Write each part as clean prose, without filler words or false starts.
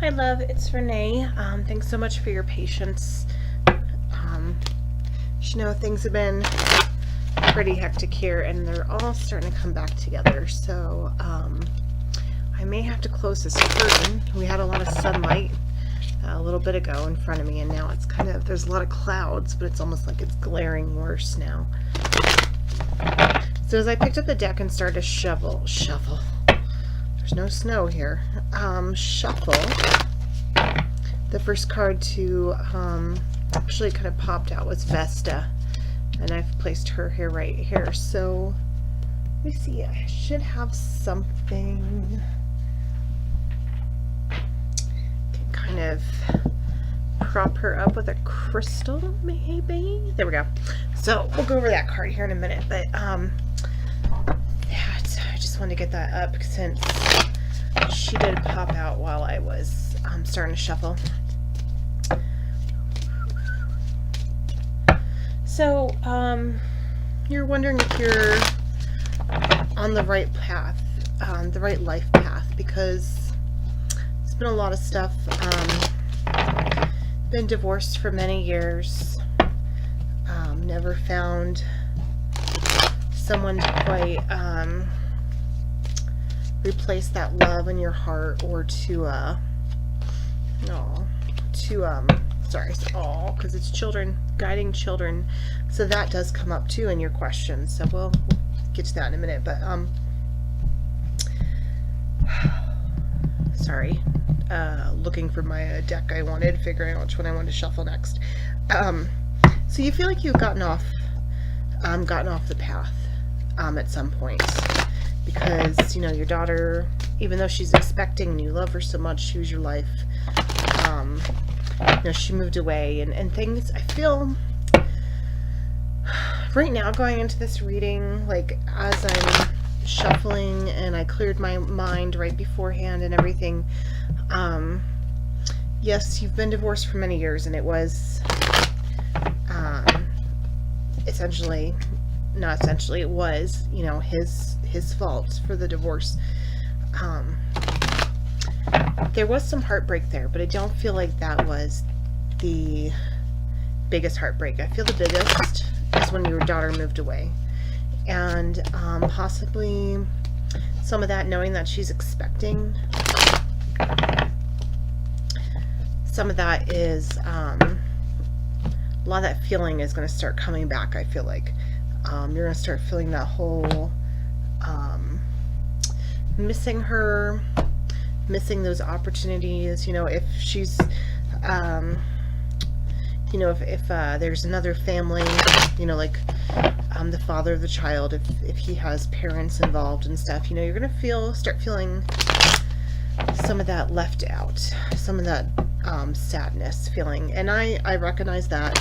Hi, love. It's Renee. Thanks so much for your patience. Things have been pretty hectic here, and they're all starting to come back together. So I may have to close this curtain. We had a lot of sunlight a little bit ago in front of me, and now it's there's a lot of clouds, but it's almost like it's glaring worse now. So as I picked up the deck and started to shovel. There's no snow here. Shuffle. The first card to actually kind of popped out was Vesta, and I've placed her here right here. So let me see. I should have something. Can kind of prop her up with a crystal, maybe. There we go. So we'll go over that card here in a minute, but yeah, I just wanted to get that up since she did pop out while I was starting to shuffle. So you're wondering if you're on the right path, the right life path, because it's been a lot of stuff. Been divorced for many years. Never found someone to quite replace that love in your heart, or to because it's children, guiding children. So that does come up too in your questions. So we'll get to that in a minute. But sorry, looking for my deck I wanted, figuring out which one I wanted to shuffle next. So you feel like you've gotten off the path at some point, because your daughter, even though she's expecting and you love her so much, she was your life. She moved away, and things, I feel right now going into this reading, like as I'm shuffling and I cleared my mind right beforehand and everything, yes, you've been divorced for many years, and it was it was his fault for the divorce. There was some heartbreak there, but I don't feel like that was the biggest heartbreak. I feel the biggest is when your daughter moved away, and possibly some of that knowing that she's expecting. Some of that is a lot of that feeling is going to start coming back. I feel like you're going to start feeling that whole missing her, missing those opportunities. If she's if there's another family, like the father of the child, if he has parents involved and stuff, you're gonna start feeling some of that left out, some of that sadness feeling. And I recognize that.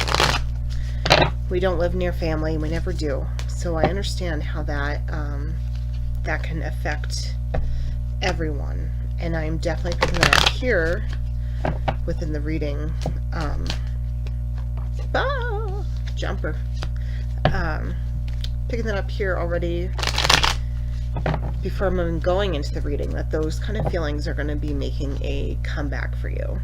We don't live near family, we never do, so I understand how that that can affect everyone, and I'm definitely picking that up here within the reading. Jumper. Picking that up here already before I'm even going into the reading, that those kind of feelings are going to be making a comeback for you.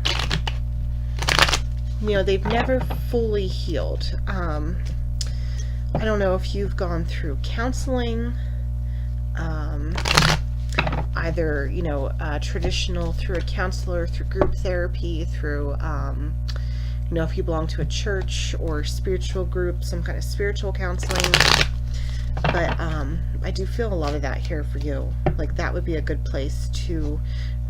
They've never fully healed. I don't know if you've gone through counseling, either traditional, through a counselor, through group therapy, through if you belong to a church or spiritual group, some kind of spiritual counseling. But I do feel a lot of that here for you. Like that would be a good place to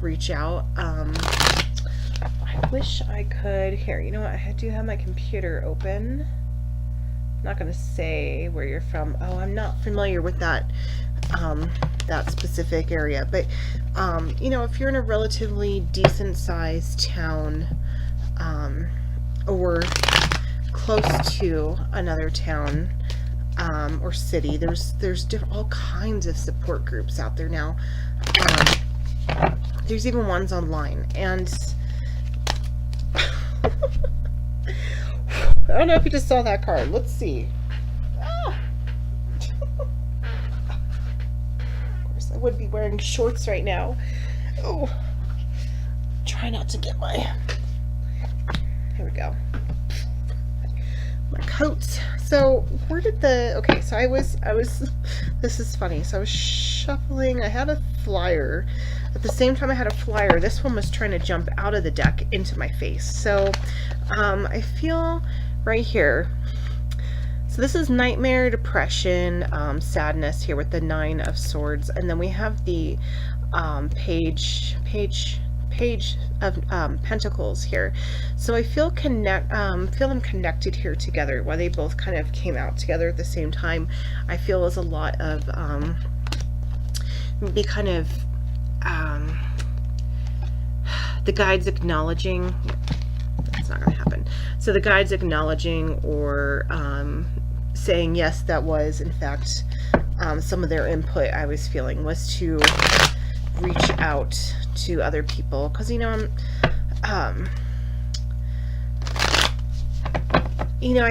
reach out. I wish I could. Here, you know what? I do have my computer open. I'm not going to say where you're from. Oh, I'm not familiar with that that specific area. But if you're in a relatively decent sized town, or close to another town, or city, there's all kinds of support groups out there now. There's even ones online, and I don't know if you just saw that card. Let's see. Of course, I would be wearing shorts right now. Oh, trying try not to get here we go. My coat. So where did okay, so I was, this is funny. So I was shuffling, I had a flyer. At the same time I had a flyer, this one was trying to jump out of the deck into my face. So I feel right here. So this is nightmare, depression, sadness here with the 9 of Swords. And then we have the page of Pentacles here. So I feel them connected here together. Why they both kind of came out together at the same time, I feel is a lot of the guides acknowledging. That's not going to happen. So the guides acknowledging or saying yes, that was in fact some of their input. I was feeling was to reach out to other people, because I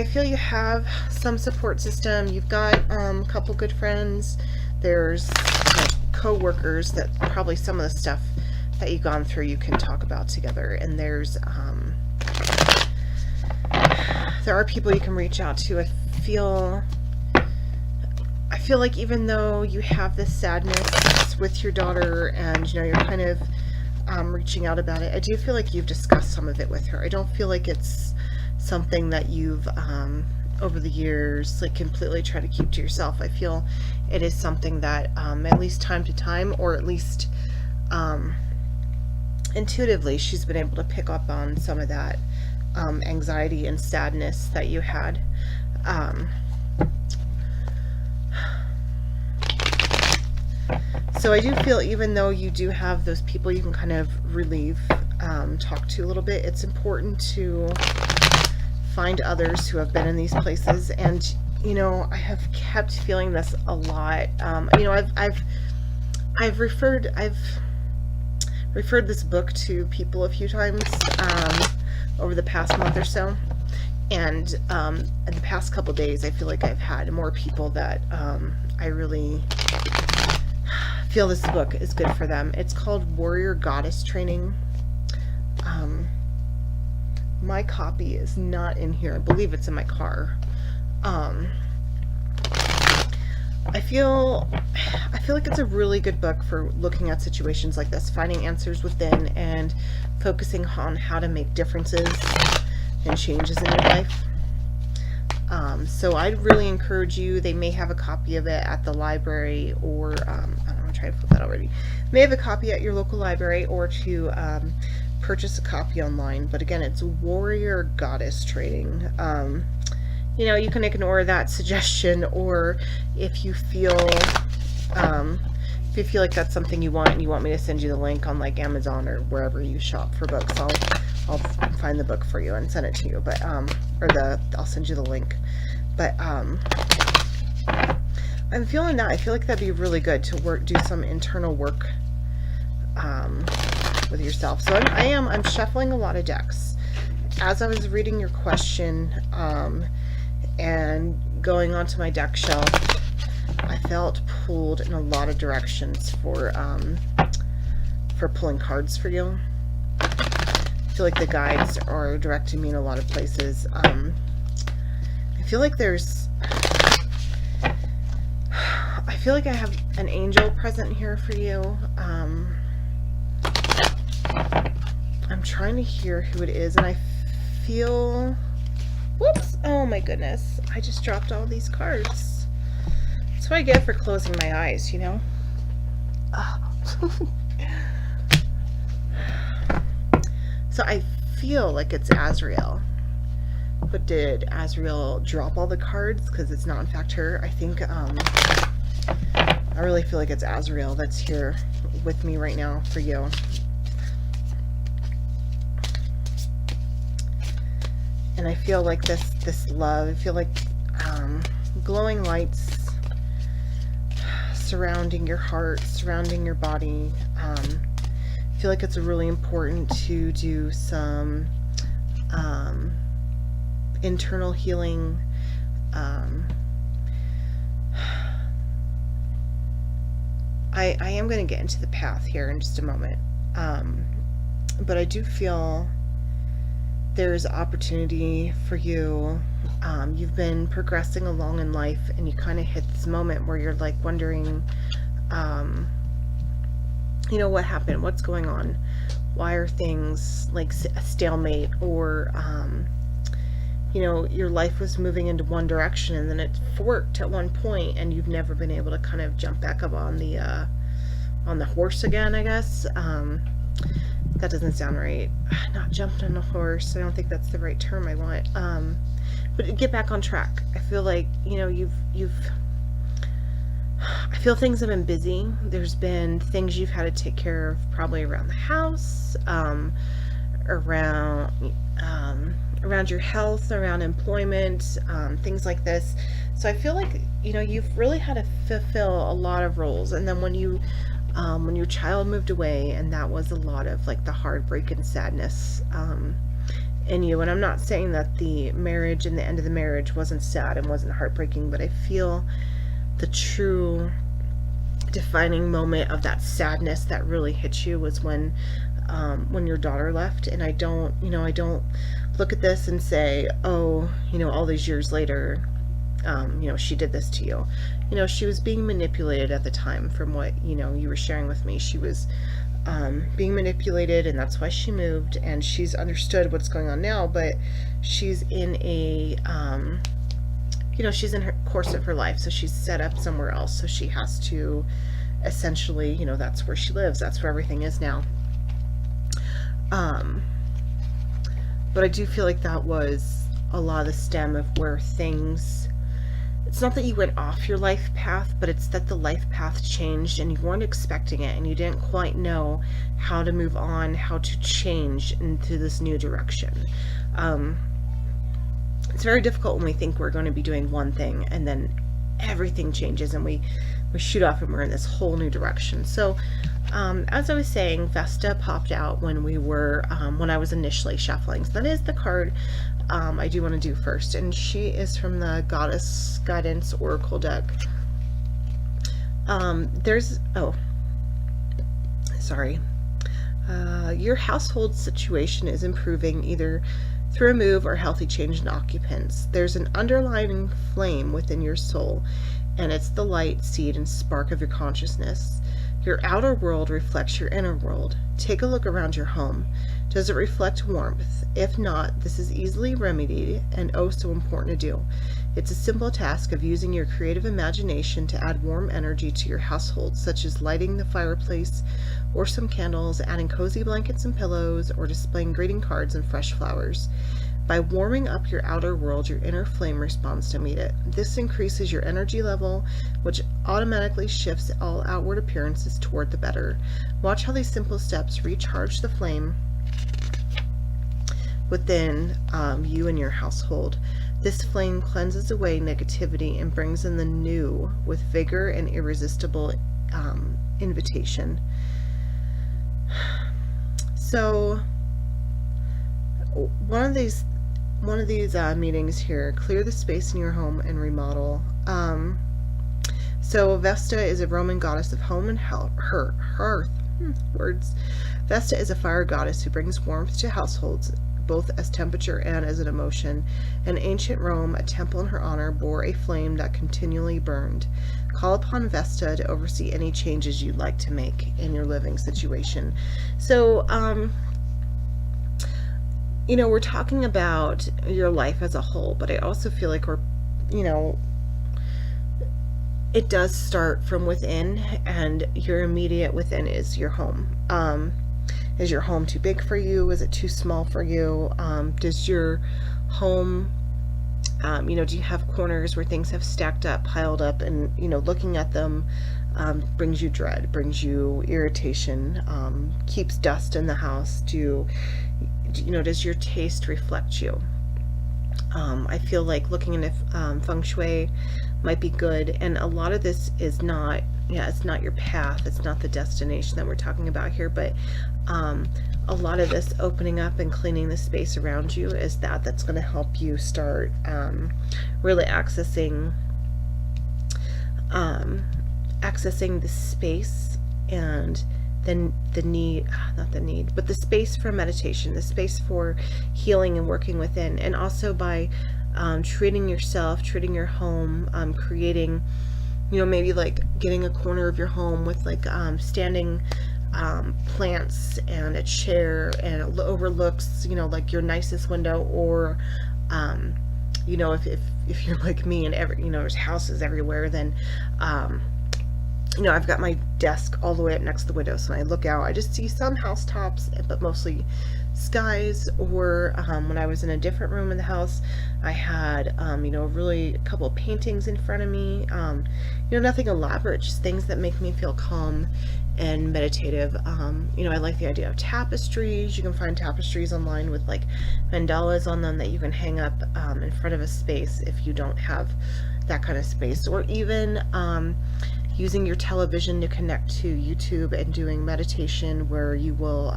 feel you have some support system. You've got a couple good friends. There's co-workers that probably some of the stuff that you've gone through you can talk about together, and there are people you can reach out to. I feel like even though you have this sadness with your daughter and you're kind of reaching out about it, I do feel like you've discussed some of it with her. I don't feel like it's something that you've over the years like completely tried to keep to yourself. I feel it is something that at least time to time, or at least intuitively, she's been able to pick up on some of that anxiety and sadness that you had. So I do feel, even though you do have those people you can kind of relieve, talk to a little bit, it's important to find others who have been in these places. And I have kept feeling this a lot. I've referred this book to people a few times over the past month or so, and in the past couple days I feel like I've had more people that I really feel this book is good for them. It's called Warrior Goddess Training. My copy is not in here. I believe it's in my car. I feel like it's a really good book for looking at situations like this, finding answers within and focusing on how to make differences and changes in your life. So I'd really encourage you, they may have a copy of it at the library, or I don't know, I'm trying to flip that already. May have a copy at your local library, or to purchase a copy online. But again, it's Warrior Goddess Training. You can ignore that suggestion, or if you feel like that's something you want and you want me to send you the link on like Amazon or wherever you shop for books, I'll find the book for you and send it to you. But I'll send you the link. But I'm feeling that. I feel like that'd be really good to do some internal work with yourself. So I'm shuffling a lot of decks. As I was reading your question and going onto my deck shelf, I felt pulled in a lot of directions for pulling cards for you. I feel like the guides are directing me in a lot of places. I feel like I have an angel present here for you. I'm trying to hear who it is, and I feel, whoops, oh my goodness, I just dropped all these cards. That's what I get for closing my eyes, So I feel like it's Azrael. But did Azrael drop all the cards? Because it's not in fact her. I think, I really feel like it's Azrael that's here with me right now for you. And I feel like this love, I feel like glowing lights surrounding your heart, surrounding your body. I feel like it's really important to do some internal healing. I am going to get into the path here in just a moment. But I do feel there's opportunity for you. You've been progressing along in life, and you kind of hit this moment where you're like wondering, what happened? What's going on? Why are things like a stalemate? Or, your life was moving into one direction and then it forked at one point, and you've never been able to kind of jump back up on the horse again, I guess. That doesn't sound right. Not jumped on a horse. I don't think that's the right term I want. But get back on track. I feel like, I feel things have been busy. There's been things you've had to take care of, probably around the house, around your health, around employment, things like this. So I feel like, you've really had to fulfill a lot of roles. And then when your child moved away, and that was a lot of like the heartbreak and sadness in you. And I'm not saying that the marriage and the end of the marriage wasn't sad and wasn't heartbreaking, but I feel the true defining moment of that sadness that really hit you was when your daughter left. And I don't look at this and say, oh, all these years later, she did this to you. She was being manipulated at the time. From what, you were sharing with me, she was being manipulated, and that's why she moved, and she's understood what's going on now, but she's in a, she's in her course of her life, so she's set up somewhere else, so she has to essentially, that's where she lives, that's where everything is now. But I do feel like that was a lot of the stem of where things, it's not that you went off your life path, but it's that the life path changed and you weren't expecting it, and you didn't quite know how to move on, how to change into this new direction. It's very difficult when we think we're going to be doing one thing and then everything changes and we shoot off and we're in this whole new direction. So as I was saying, Vesta popped out when when I was initially shuffling. So that is the card I do want to do first, and she is from the Goddess Guidance Oracle deck. Your household situation is improving either through a move or healthy change in occupants. There's an underlying flame within your soul, and it's the light, seed, and spark of your consciousness. Your outer world reflects your inner world. Take a look around your home. Does it reflect warmth? If not, this is easily remedied and oh so important to do. It's a simple task of using your creative imagination to add warm energy to your household, such as lighting the fireplace or some candles, adding cozy blankets and pillows, or displaying greeting cards and fresh flowers. By warming up your outer world, your inner flame responds to meet it. This increases your energy level, which automatically shifts all outward appearances toward the better. Watch how these simple steps recharge the flame within you and your household. This flame cleanses away negativity and brings in the new with vigor and irresistible invitation. So one of these meetings here, clear the space in your home and remodel. So Vesta is a Roman goddess of home and hearth. Vesta is a fire goddess who brings warmth to households, both as temperature and as an emotion. In ancient Rome, a temple in her honor bore a flame that continually burned. Call upon Vesta to oversee any changes you'd like to make in your living situation. So, we're talking about your life as a whole, but I also feel like it does start from within, and your immediate within is your home. Is your home too big for you? Is it too small for you? Does your home, do you have corners where things have stacked up, piled up, and, looking at them brings you dread, brings you irritation, keeps dust in the house? Does your taste reflect you? I feel like looking into feng shui might be good, and a lot of this is not, it's not your path, it's not the destination that we're talking about here, but a lot of this opening up and cleaning the space around you is that's going to help you start really accessing the space and the need, not the need, but the space for meditation, the space for healing and working within, and also by treating yourself, treating your home, creating, maybe like getting a corner of your home with like standing plants and a chair, and it overlooks, like your nicest window, or if you're like me and there's houses everywhere, then I've got my desk all the way up next to the window, so when I look out, I just see some housetops, but mostly skies. Or when I was in a different room in the house, I had really a couple of paintings in front of me, nothing elaborate, just things that make me feel calm and meditative. I like the idea of tapestries. You can find tapestries online with like mandalas on them that you can hang up in front of a space if you don't have that kind of space, or even using your television to connect to YouTube and doing meditation, where you will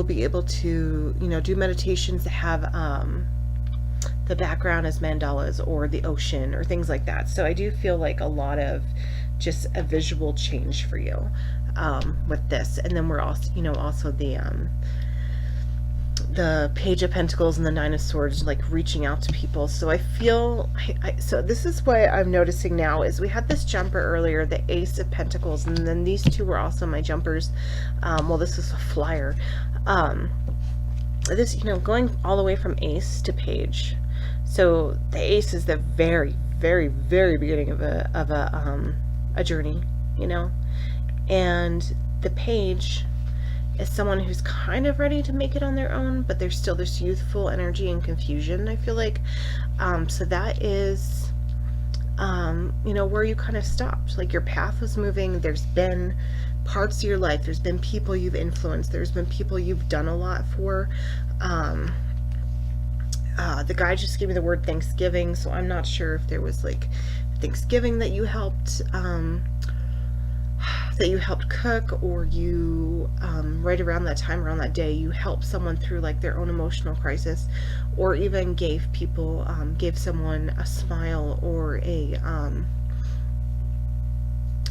be able to do meditations that have the background as mandalas or the ocean or things like that. So I do feel like a lot of just a visual change for you with this. And then we're also also the Page of Pentacles and the Nine of Swords, like reaching out to people. So I feel, so this is what I'm noticing now, is we had this jumper earlier, the Ace of Pentacles, and then these two were also my jumpers. Well, this is a flyer. This, going all the way from Ace to Page. So the Ace is the very, very, very beginning of a journey, and the Page is someone who's kind of ready to make it on their own, but there's still this youthful energy and confusion, I feel like. So that is, where you kind of stopped. Like your path was moving. There's been parts of your life, there's been people you've influenced, there's been people you've done a lot for. The guy just gave me the word Thanksgiving, so I'm not sure if there was like Thanksgiving that you helped cook, or you right around that time, around that day, you helped someone through like their own emotional crisis, or even gave someone a smile, or a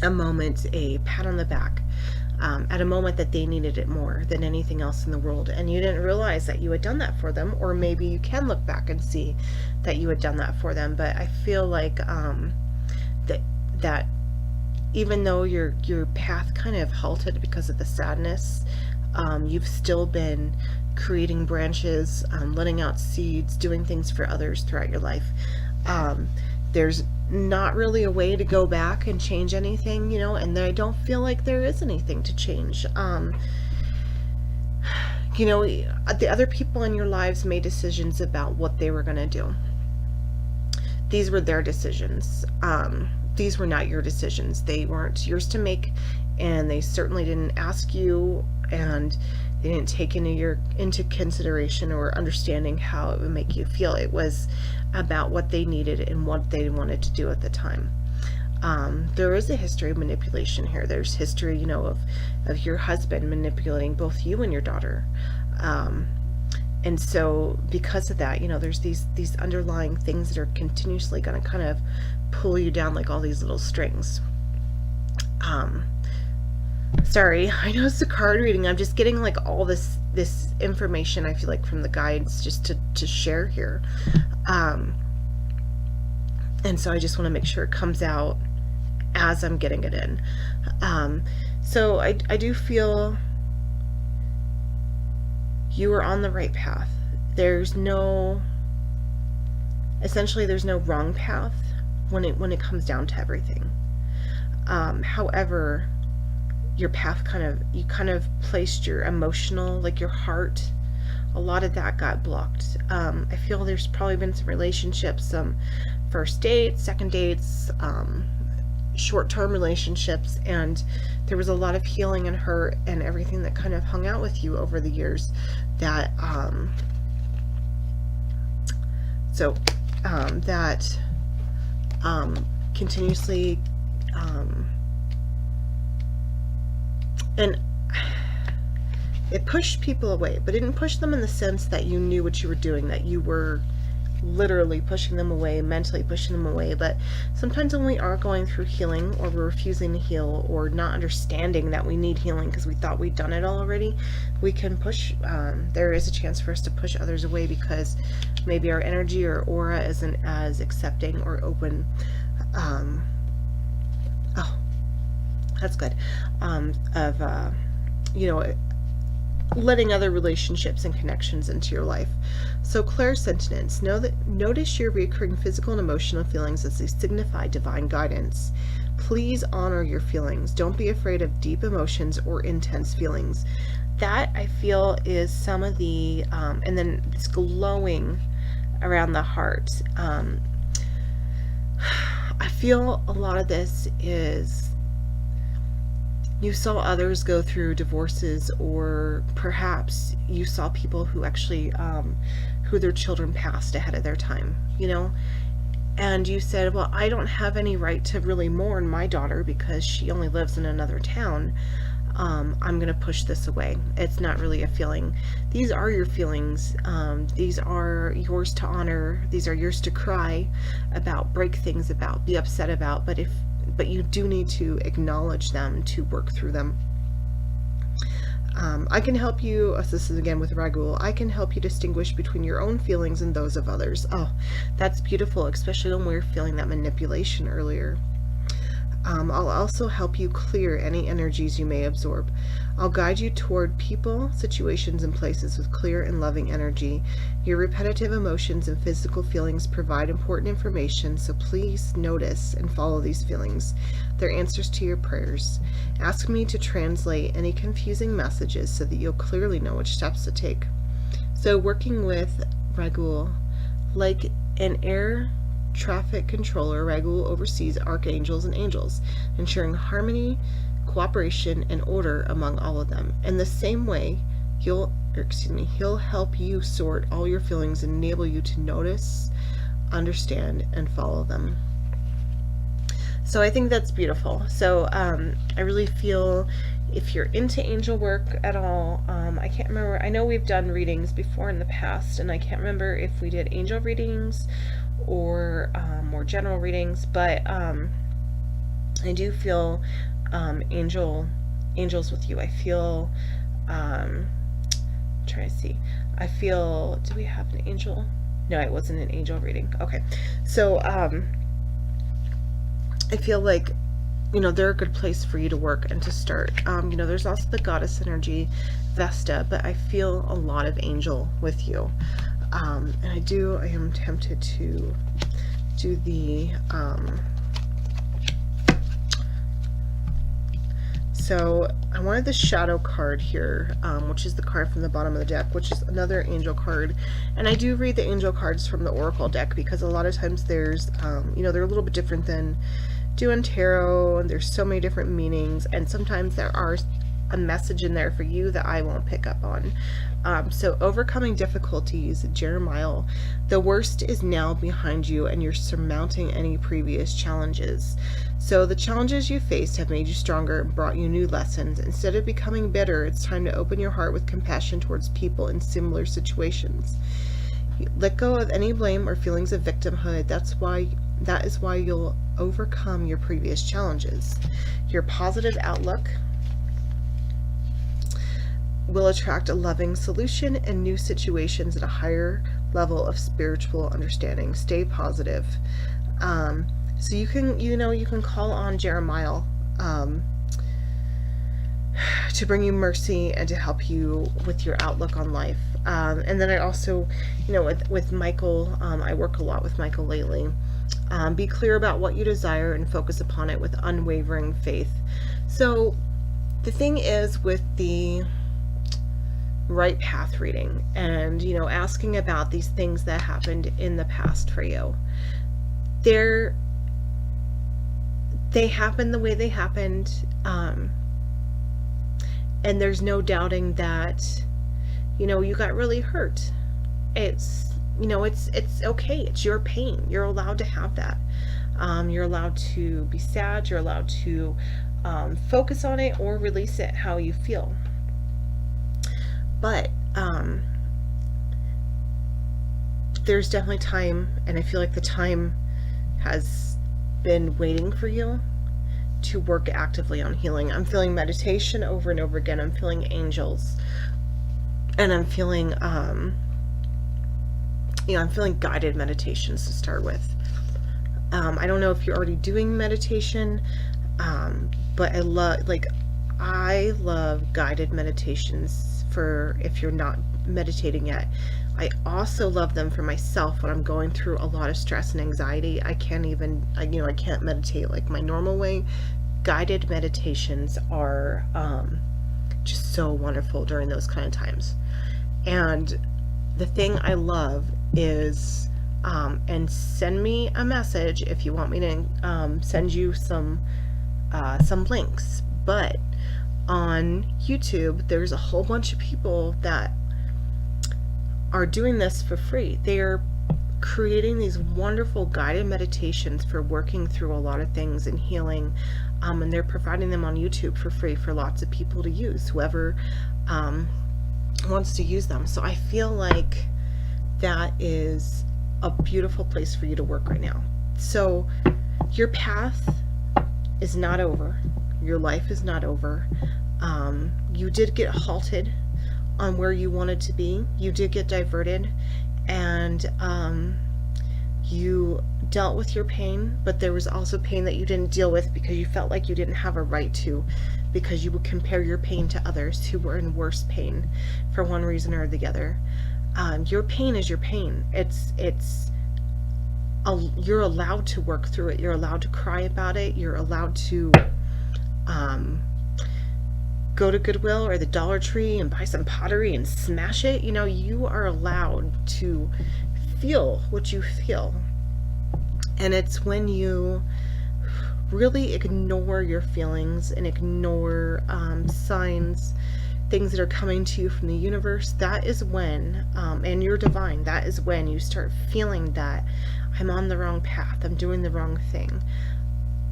moment, a pat on the back, at a moment that they needed it more than anything else in the world, and you didn't realize that you had done that for them. Or maybe you can look back and see that you had done that for them. But I feel like that even though your path kind of halted because of the sadness, you've still been creating branches, letting out seeds, doing things for others throughout your life. There's not really a way to go back and change anything, and I don't feel like there is anything to change. The other people in your lives made decisions about what they were going to do. These were their decisions. These were not your decisions. They weren't yours to make, and they certainly didn't ask you, and they didn't take into consideration or understanding how it would make you feel. It was about what they needed and what they wanted to do at the time. There is a history of manipulation here. There's history, of your husband manipulating both you and your daughter. And so because of that, there's these underlying things that are continuously going to kind of pull you down like all these little strings. Sorry, I know it's a card reading. I'm just getting like all this information, I feel like, from the guides just to share here. And so I just want to make sure it comes out as I'm getting it in. So I do feel you are on the right path. There's no wrong path when it comes down to everything. However, your path you kind of placed your emotional, like your heart, a lot of that got blocked. I feel there's probably been some relationships, some first dates, second dates, short-term relationships, and there was a lot of healing and hurt and everything that kind of hung out with you over the years that continuously and it pushed people away, but it didn't push them in the sense that you knew what you were doing, that you were literally pushing them away, mentally pushing them away, but sometimes when we are going through healing, or we're refusing to heal, or not understanding that we need healing because we thought we'd done it already, we can push, there is a chance for us to push others away because maybe our energy or aura isn't as accepting or open. Oh, that's good. Of, letting other relationships and connections into your life. So clairsentience, notice your recurring physical and emotional feelings as they signify divine guidance. Please honor your feelings. Don't be afraid of deep emotions or intense feelings. That, I feel, is some of the, and then this glowing around the heart. I feel a lot of this is, you saw others go through divorces, or perhaps you saw people who actually, who their children passed ahead of their time, and you said, well, I don't have any right to really mourn my daughter because she only lives in another town. I'm going to push this away. It's not really a feeling. These are your feelings. These are yours to honor. These are yours to cry about, break things about, be upset about, but you do need to acknowledge them to work through them. I can help you, this is again with Raguel, I can help you distinguish between your own feelings and those of others. Oh, that's beautiful, especially when we were feeling that manipulation earlier. I'll also help you clear any energies you may absorb. I'll guide you toward people, situations, and places with clear and loving energy. Your repetitive emotions and physical feelings provide important information, so please notice and follow these feelings. They're answers to your prayers. Ask me to translate any confusing messages so that you'll clearly know which steps to take. So working with Raguel, like an air traffic controller, Raguel oversees archangels and angels, ensuring harmony, cooperation, and order among all of them. In the same way, he'll help you sort all your feelings and enable you to notice, understand, and follow them. So I think that's beautiful. So I really feel, if you're into angel work at all, I can't remember, I know we've done readings before in the past, and I can't remember if we did angel readings or more general readings, but I do feel angels with you. I feel, try to see, I feel, do we have an angel? No, it wasn't an angel reading. Okay, so I feel like, they're a good place for you to work and to start. There's also the goddess energy, Vesta, but I feel a lot of angel with you. And I am tempted to do the, so I wanted the shadow card here, which is the card from the bottom of the deck, which is another angel card. And I do read the angel cards from the oracle deck because a lot of times there's, they're a little bit different than doing tarot, and there's so many different meanings, and sometimes there are a message in there for you that I won't pick up on. So overcoming difficulties, Jeremiah, the worst is now behind you and you're surmounting any previous challenges. So the challenges you faced have made you stronger and brought you new lessons. Instead of becoming bitter, it's time to open your heart with compassion towards people in similar situations. Let go of any blame or feelings of victimhood. That is why you'll overcome your previous challenges. Your positive outlook will attract a loving solution and new situations at a higher level of spiritual understanding. Stay positive. So you can call on Jeremiah to bring you mercy and to help you with your outlook on life. And then I also, with Michael, I work a lot with Michael lately. Be clear about what you desire and focus upon it with unwavering faith. So the thing is, with the right path reading and, asking about these things that happened in the past for you, they happened the way they happened, and there's no doubting that, you got really hurt. It's okay. It's your pain. You're allowed to have that. You're allowed to be sad. You're allowed to focus on it or release it how you feel. But there's definitely time, and I feel like the time has been waiting for you to work actively on healing. I'm feeling meditation over and over again. I'm feeling angels, and I'm feeling I'm feeling guided meditations to start with. I don't know if you're already doing meditation, but I love guided meditations for if you're not meditating yet. I also love them for myself when I'm going through a lot of stress and anxiety. I can't meditate like my normal way. Guided meditations are just so wonderful during those kind of times. And the thing I love is, and send me a message if you want me to send you some links. But on YouTube, there's a whole bunch of people that are doing this for free. They are creating these wonderful guided meditations for working through a lot of things and healing, and they're providing them on YouTube for free for lots of people to use, whoever wants to use them. So I feel like that is a beautiful place for you to work right now. So your path is not over. Your life is not over. You did get halted on where you wanted to be. You did get diverted, and you dealt with your pain, but there was also pain that you didn't deal with because you felt like you didn't have a right to, because you would compare your pain to others who were in worse pain for one reason or the other. Your pain is your pain. You're allowed to work through it. You're allowed to cry about it. You're allowed to go to Goodwill or the Dollar Tree and buy some pottery and smash it. You are allowed to feel what you feel. And it's when you really ignore your feelings and ignore signs, things that are coming to you from the universe, that is when, and you're divine, that is when you start feeling that I'm on the wrong path, I'm doing the wrong thing.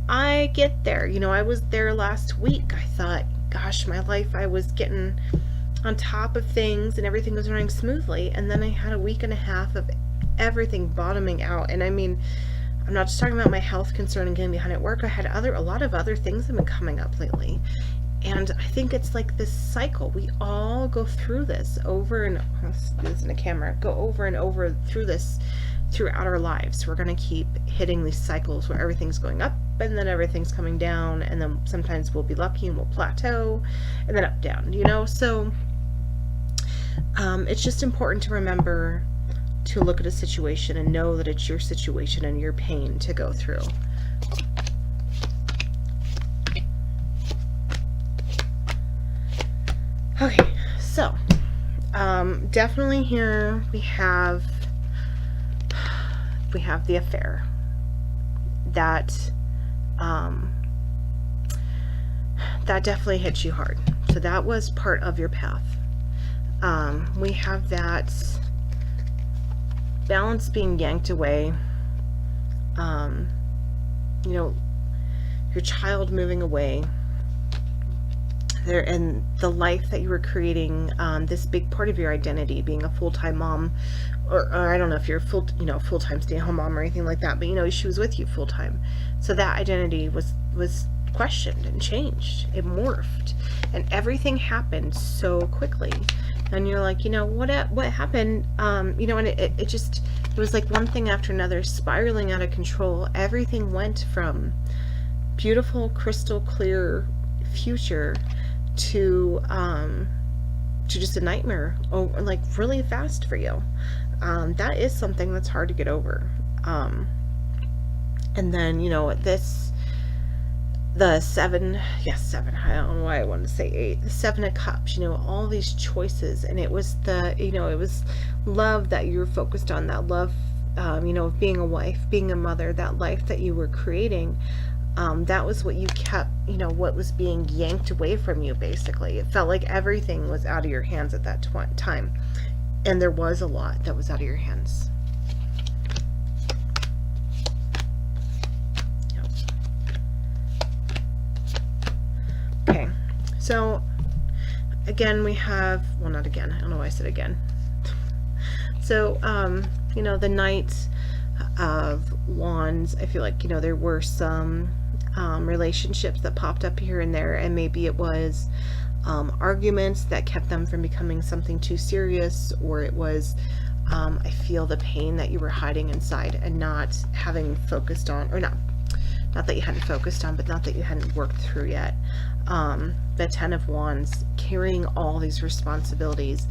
I get there. I was there last week. I thought, gosh, my life, I was getting on top of things and everything was running smoothly. And then I had a week and a half of everything bottoming out. And I mean, I'm not just talking about my health concern and getting behind at work. I had a lot of other things have been coming up lately. And I think it's like this cycle. We all go through this over and over through this throughout our lives. We're going to keep hitting these cycles where everything's going up and then everything's coming down, and then sometimes we'll be lucky and we'll plateau and then up, down, so it's just important to remember to look at a situation and know that it's your situation and your pain to go through. Okay, so definitely here we have the affair that definitely hits you hard. So that was part of your path. We have that balance being yanked away. Your child moving away. There, and the life that you were creating, this big part of your identity, being a full-time mom, or I don't know if you're full-time stay-at-home mom or anything like that, but she was with you full-time. So that identity was questioned and changed. It morphed, and everything happened so quickly. And you're like, what happened? And it was like one thing after another, spiraling out of control. Everything went from beautiful, crystal clear future to just a nightmare, like really fast for you. That is something that's hard to get over. And then the seven, I don't know why I wanted to say 8, the 7 of Cups, all these choices, and it was it was love that you were focused on, that love, of being a wife, being a mother, that life that you were creating. That was what you kept, what was being yanked away from you, basically. It felt like everything was out of your hands at that time. And there was a lot that was out of your hands. Yep. Okay, so again, we have, well, not again, I don't know why I said again. So, the Knight of Wands, I feel like, there were some relationships that popped up here and there, and maybe it was arguments that kept them from becoming something too serious, or it was I feel the pain that you were hiding inside and not having focused on, or not that you hadn't focused on, but not that you hadn't worked through yet. The Ten of Wands, carrying all these responsibilities,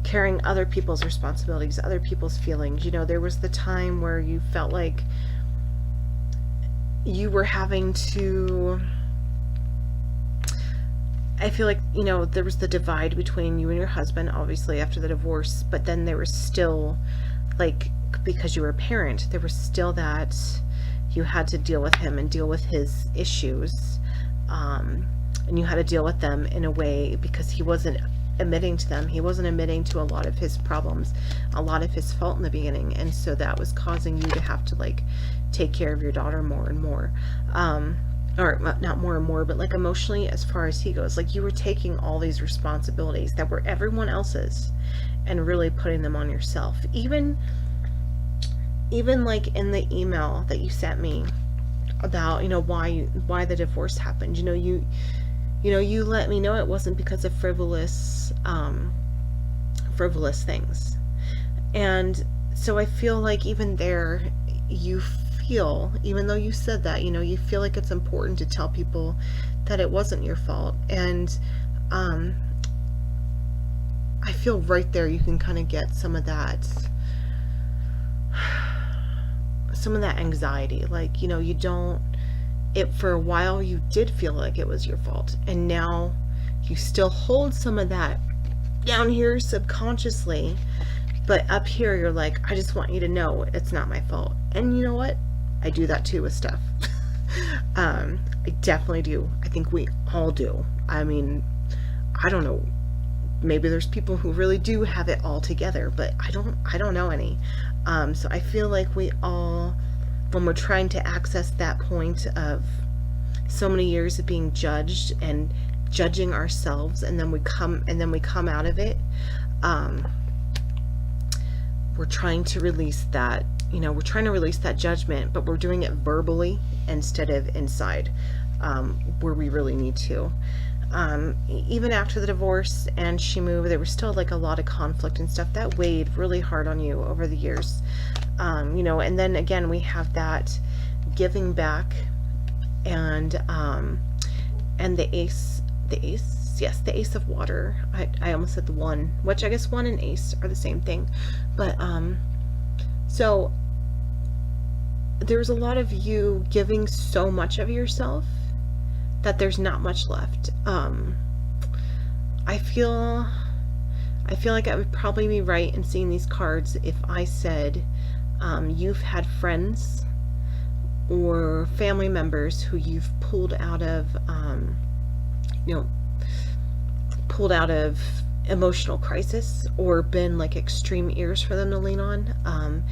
carrying other people's responsibilities, other people's feelings. There was the time where you felt like you were having to, I feel like, there was the divide between you and your husband, obviously, after the divorce, but then there was still, like, because you were a parent, there was still that you had to deal with him and deal with his issues, and you had to deal with them in a way because he wasn't admitting to them. He wasn't admitting to a lot of his problems, a lot of his fault in the beginning, and so that was causing you to have to, like, take care of your daughter more and more. Or not more and more, but like emotionally, as far as he goes, like you were taking all these responsibilities that were everyone else's and really putting them on yourself. Even like in the email that you sent me about, why the divorce happened, you let me know it wasn't because of frivolous things. And so I feel like even there, you feel, even though you said that, you feel like it's important to tell people that it wasn't your fault. And I feel right there you can kind of get some of that anxiety. Like, for a while you did feel like it was your fault, and now you still hold some of that down here subconsciously, but up here you're like, I just want you to know it's not my fault. And you know what? I do that too with stuff. I definitely do. I think we all do. I mean, I don't know. Maybe there's people who really do have it all together, but I don't know any. So I feel like we all, when we're trying to access that point of so many years of being judged and judging ourselves, and then we come out of it, we're trying to release that. We're trying to release that judgment, but we're doing it verbally instead of inside, where we really need to. Even after the divorce and she moved, there was still like a lot of conflict and stuff that weighed really hard on you over the years. And then again, we have that giving back, and the ace, yes, the Ace of Water. I almost said the one, which I guess one and ace are the same thing, but so there's a lot of you giving so much of yourself that there's not much left. I feel like I would probably be right in seeing these cards if I said you've had friends or family members who you've pulled out of emotional crisis, or been like extreme ears for them to lean on.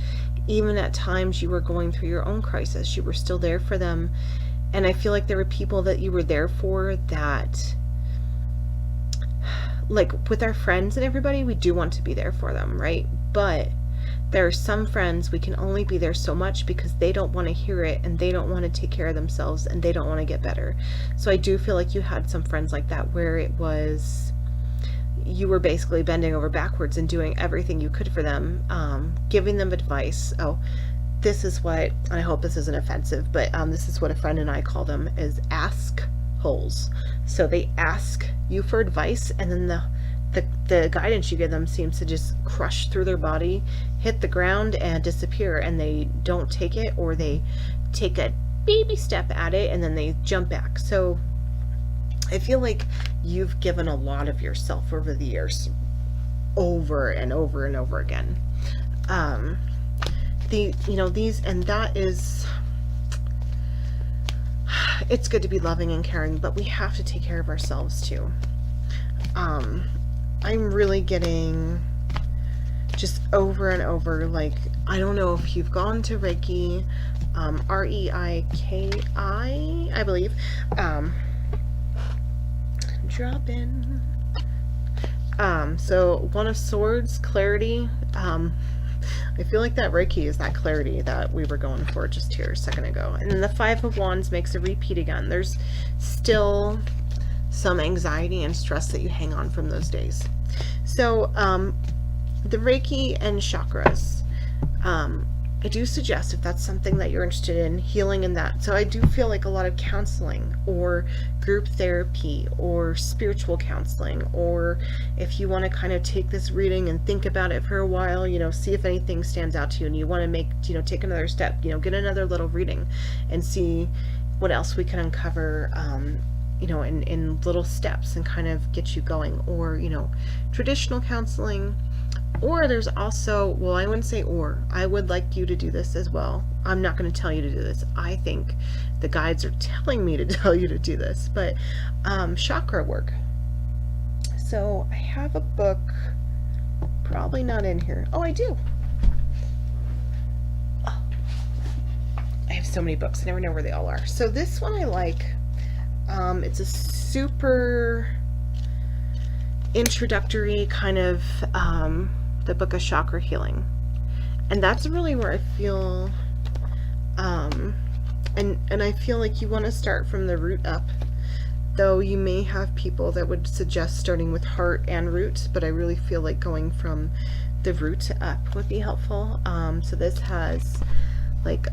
Even at times you were going through your own crisis, you were still there for them. And I feel like there were people that you were there for that, like with our friends and everybody, we do want to be there for them, right? But there are some friends we can only be there so much because they don't want to hear it, and they don't want to take care of themselves, and they don't want to get better. So I do feel like you had some friends like that, where it was, you were basically bending over backwards and doing everything you could for them, giving them advice. Oh, this is what, I hope this isn't offensive, but this is what a friend and I call them, is ask holes. So they ask you for advice, and then the guidance you give them seems to just crush through their body, hit the ground, and disappear, and they don't take it, or they take a baby step at it and then they jump back. So I feel like you've given a lot of yourself over the years, over and over and over again. These, and that is, it's good to be loving and caring, but we have to take care of ourselves too. I'm really getting just over and over, like, I don't know if you've gone to Reiki, Reiki, I believe, drop in. So One of Swords, clarity, I feel like that Reiki is that clarity that we were going for just here a second ago. And then the Five of Wands makes a repeat again. There's still some anxiety and stress that you hang on from those days. So the Reiki and chakras, I do suggest, if that's something that you're interested in, healing in that. So I do feel like a lot of counseling or group therapy or spiritual counseling, or if you want to kind of take this reading and think about it for a while, see if anything stands out to you and you want to make, take another step, get another little reading and see what else we can uncover, in little steps and kind of get you going. Or, traditional counseling. Or there's also, well, I wouldn't say or, I would like you to do this as well. I'm not going to tell you to do this. I think the guides are telling me to tell you to do this, but chakra work. So I have a book, probably not in here. Oh, I do. Oh, I have so many books. I never know where they all are. So this one I like. It's a super introductory kind of the book of chakra healing, and that's really where I feel and I feel like you want to start from the root up, though you may have people that would suggest starting with heart and root, but I really feel like going from the root to up would be helpful. So this has like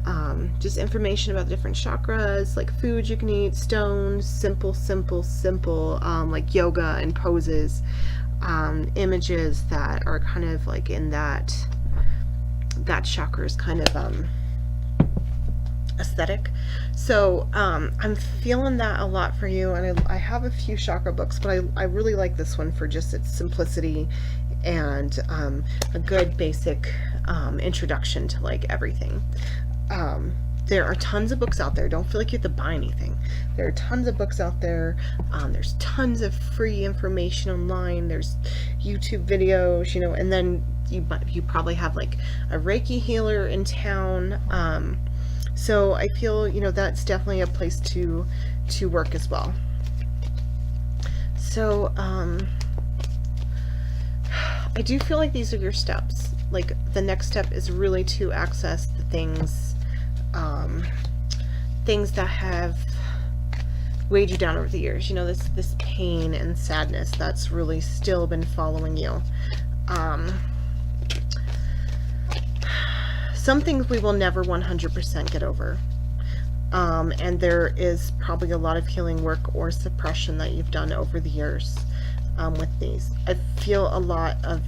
just information about the different chakras, like foods you can eat, stones, simple like yoga and poses, images that are kind of like in that chakra's kind of aesthetic. So I'm feeling that a lot for you, and I have a few chakra books, but I really like this one for just its simplicity and a good basic introduction to like everything. There are tons of books out there. Don't feel like you have to buy anything. There are tons of books out there. There's tons of free information online. There's YouTube videos, and then you probably have like a Reiki healer in town. So I feel, that's definitely a place to work as well. So I do feel like these are your steps. Like the next step is really to access the things that have weighed you down over the years. This pain and sadness that's really still been following you. Some things we will never 100% get over. And there is probably a lot of healing work or suppression that you've done over the years with these. I feel a lot of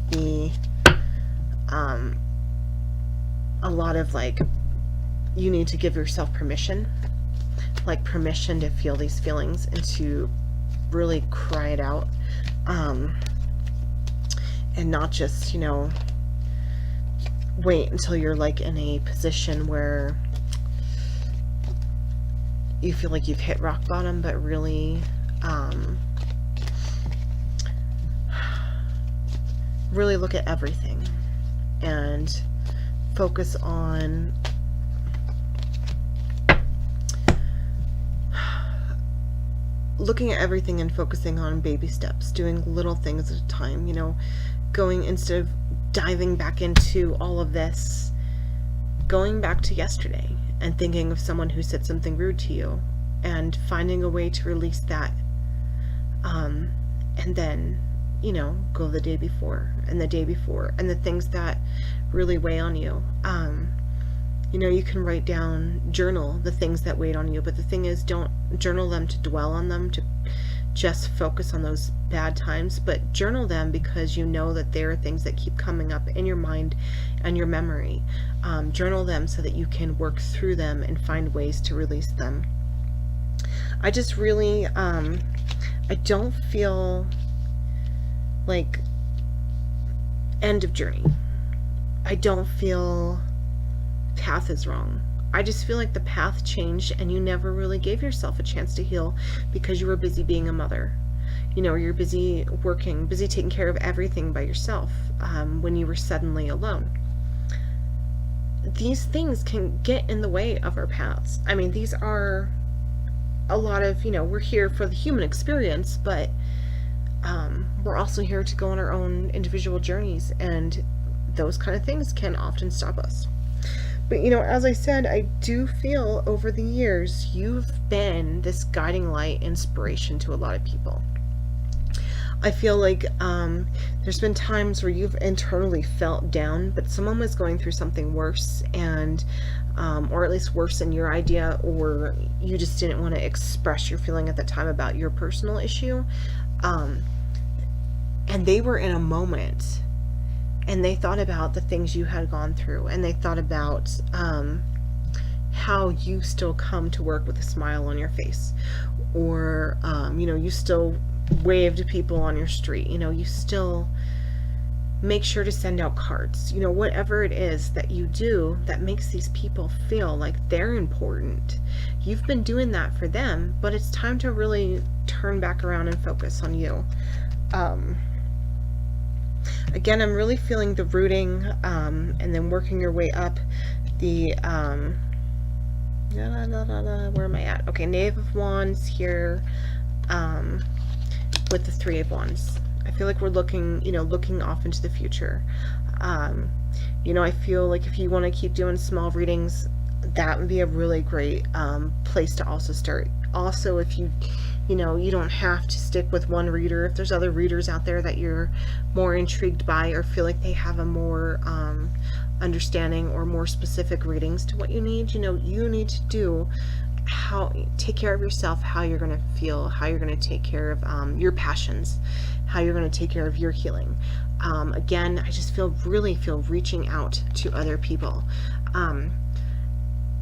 like, you need to give yourself permission to feel these feelings and to really cry it out, and not just, wait until you're like in a position where you feel like you've hit rock bottom, but really really look at everything and focus on looking at everything and focusing on baby steps, doing little things at a time, going, instead of diving back into all of this, going back to yesterday and thinking of someone who said something rude to you and finding a way to release that, and then go the day before and the day before, and the things that really weigh on you. You can write down, journal the things that weighed on you, but the thing is, don't journal them to dwell on them, to just focus on those bad times, but journal them because that there are things that keep coming up in your mind and your memory. Journal them so that you can work through them and find ways to release them. I just really, I don't feel like end of journey. I don't feel path is wrong. I just feel like the path changed and you never really gave yourself a chance to heal because you were busy being a mother. You're busy working, busy taking care of everything by yourself, when you were suddenly alone. These things can get in the way of our paths. I mean, these are a lot of, we're here for the human experience, but we're also here to go on our own individual journeys, and those kind of things can often stop us. But as I said, I do feel over the years you've been this guiding light, inspiration to a lot of people. I feel like there's been times where you've internally felt down, but someone was going through something worse, and or at least worse than your idea, or you just didn't want to express your feeling at the time about your personal issue, and they were in a moment, and they thought about the things you had gone through, and they thought about how you still come to work with a smile on your face, or you still wave to people on your street, you still make sure to send out cards, whatever it is that you do that makes these people feel like they're important. You've been doing that for them, but it's time to really turn back around and focus on you. Again, I'm really feeling the rooting, and then working your way up the, where am I at? Okay, Knave of Wands here, with the Three of Wands. I feel like we're looking off into the future. I feel like if you want to keep doing small readings, that would be a really great place to also start. Also, if you don't have to stick with one reader. If there's other readers out there that you're more intrigued by, or feel like they have a more understanding or more specific readings to what you need, you need to do take care of yourself, how you're going to feel, how you're going to take care of your passions, how you're going to take care of your healing. Again, I just really feel reaching out to other people.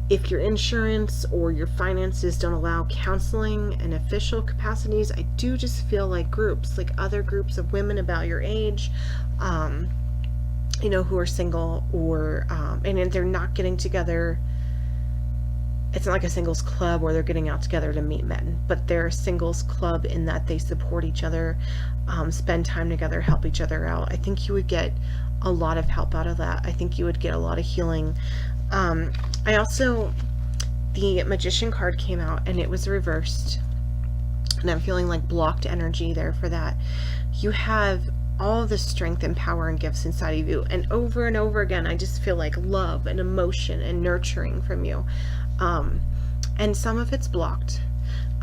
If your insurance or your finances don't allow counseling in official capacities, I do just feel like groups, like other groups of women about your age, who are single, or and they're not getting together. It's not like a singles club where they're getting out together to meet men, but they're a singles club in that they support each other, spend time together, help each other out. I think you would get a lot of help out of that. I think you would get a lot of healing. I also, the Magician card came out and it was reversed, and I'm feeling like blocked energy there for that. You have all the strength and power and gifts inside of you, and over again I just feel like love and emotion and nurturing from you. And some of it's blocked,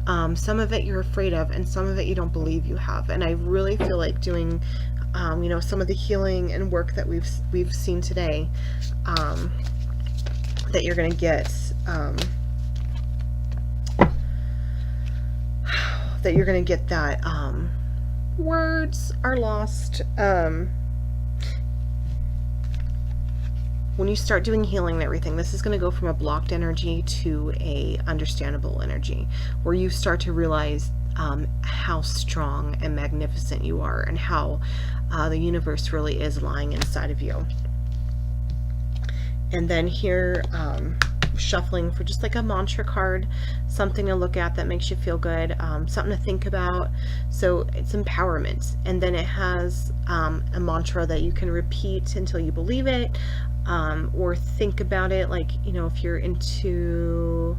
some of it you're afraid of, and some of it you don't believe you have. And I really feel like doing some of the healing and work that we've seen today, that you're going to get, that words are lost. When you start doing healing and everything, this is going to go from a blocked energy to a understandable energy, where you start to realize how strong and magnificent you are, and how the universe really is lying inside of you. And then here, shuffling for just like a mantra card, something to look at that makes you feel good, something to think about. So it's empowerment, and then it has a mantra that you can repeat until you believe it, or think about it, like if you're into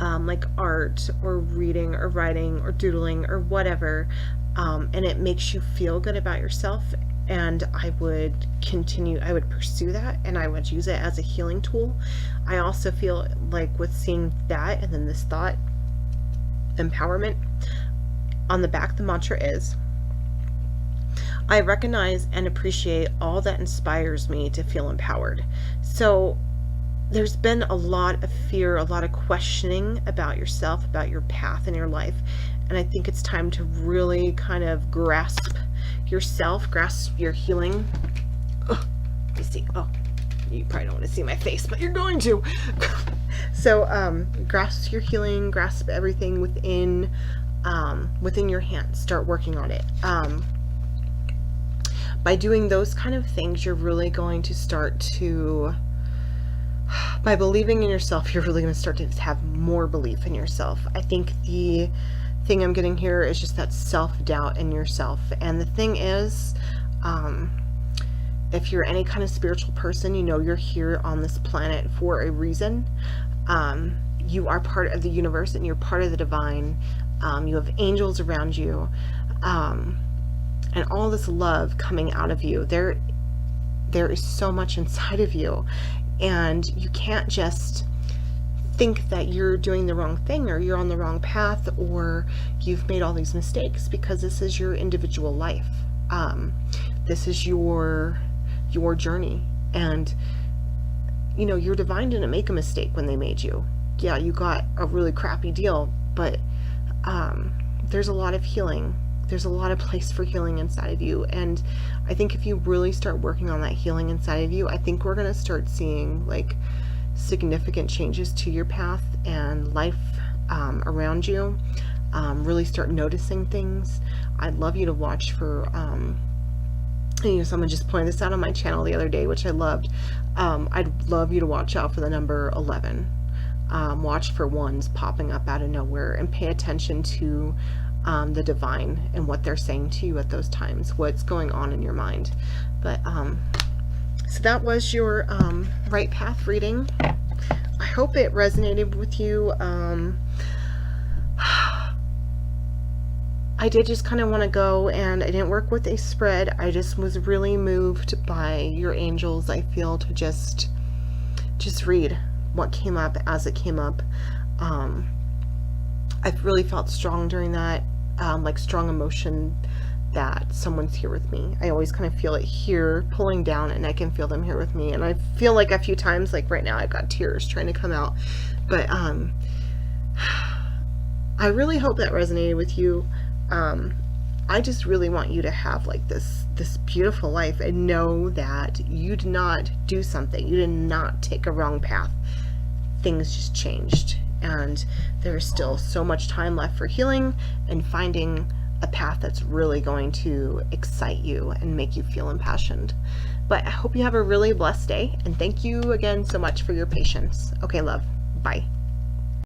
like art or reading or writing or doodling or whatever, and it makes you feel good about yourself. And I would pursue that, and I would use it as a healing tool. I also feel like with seeing that and then this thought, empowerment, on the back the mantra is, I recognize and appreciate all that inspires me to feel empowered. So there's been a lot of fear, a lot of questioning about yourself, about your path in your life. And I think it's time to really kind of grasp yourself, grasp your healing. Oh, let me see. Oh, you probably don't want to see my face, but you're going to. So grasp your healing, grasp everything within your hands. Start working on it. By doing those kind of things, you're really going to start to, by believing in yourself, you're really going to start to have more belief in yourself. I think the thing I'm getting here is just that self-doubt in yourself. And the thing is, if you're any kind of spiritual person, you're here on this planet for a reason. You are part of the universe, and you're part of the divine. You have angels around you, and all this love coming out of you. there is so much inside of you, and you can't just think that you're doing the wrong thing or you're on the wrong path or you've made all these mistakes, because this is your individual life. This is your journey, and you know, your divine didn't make a mistake when they made you. Yeah, you got a really crappy deal, but there's a lot of healing. There's a lot of place for healing inside of you, and I think if you really start working on that healing inside of you, I think we're gonna start seeing like significant changes to your path and life around you. Really start noticing things. I'd love you to watch for you know, someone just pointed this out on my channel the other day, which I loved. I'd love you to watch out for the number 11. Watch for ones popping up out of nowhere, and pay attention to the divine and what they're saying to you at those times, what's going on in your mind. But so that was your right path reading. I hope it resonated with you. I did just kind of want to go, and I didn't work with a spread. I just was really moved by your angels, I feel, to just read what came up as it came up. I've really felt strong during that, like strong emotion that someone's here with me. I always kind of feel it here pulling down, and I can feel them here with me. And I feel like a few times, like right now, I've got tears trying to come out. But I really hope that resonated with you. I just really want you to have like this beautiful life, and know that you did not do something. You did not take a wrong path. Things just changed, and there's still so much time left for healing and finding a path that's really going to excite you and make you feel impassioned. But I hope you have a really blessed day, and thank you again so much for your patience. Okay, love. Bye.